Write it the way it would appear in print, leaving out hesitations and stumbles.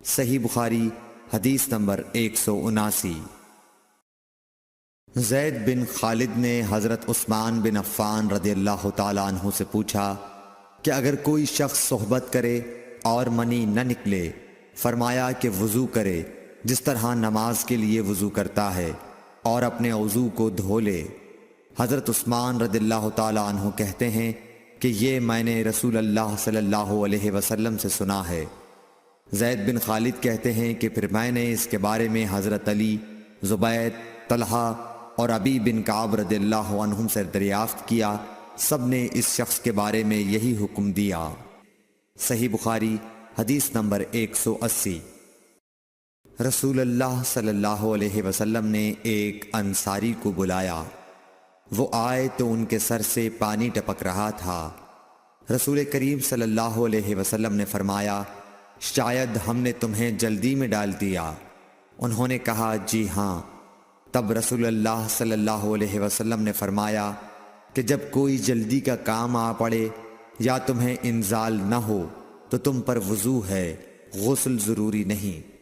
صحیح بخاری حدیث نمبر 179۔ زید بن خالد نے حضرت عثمان بن عفان رضی اللہ تعالیٰ عنہ سے پوچھا کہ اگر کوئی شخص صحبت کرے اور منی نہ نکلے، فرمایا کہ وضو کرے جس طرح نماز کے لیے وضو کرتا ہے اور اپنے وضو کو دھو لے۔ حضرت عثمان رضی اللہ تعالیٰ عنہ کہتے ہیں کہ یہ میں نے رسول اللہ صلی اللہ علیہ وسلم سے سنا ہے۔ زید بن خالد کہتے ہیں کہ پھر میں نے اس کے بارے میں حضرت علی، زبید، طلحہ اور ابی بن کعب رضی اللہ عنہم سے دریافت کیا، سب نے اس شخص کے بارے میں یہی حکم دیا۔ صحیح بخاری حدیث نمبر 180۔ رسول اللہ صلی اللہ علیہ وسلم نے ایک انصاری کو بلایا۔ وہ آئے تو ان کے سر سے پانی ٹپک رہا تھا۔ رسول کریم صلی اللہ علیہ وسلم نے فرمایا، شاید ہم نے تمہیں جلدی میں ڈال دیا۔ انہوں نے کہا، جی ہاں۔ تب رسول اللہ صلی اللہ علیہ وسلم نے فرمایا کہ جب کوئی جلدی کا کام آ پڑے یا تمہیں انزال نہ ہو تو تم پر وضو ہے، غسل ضروری نہیں۔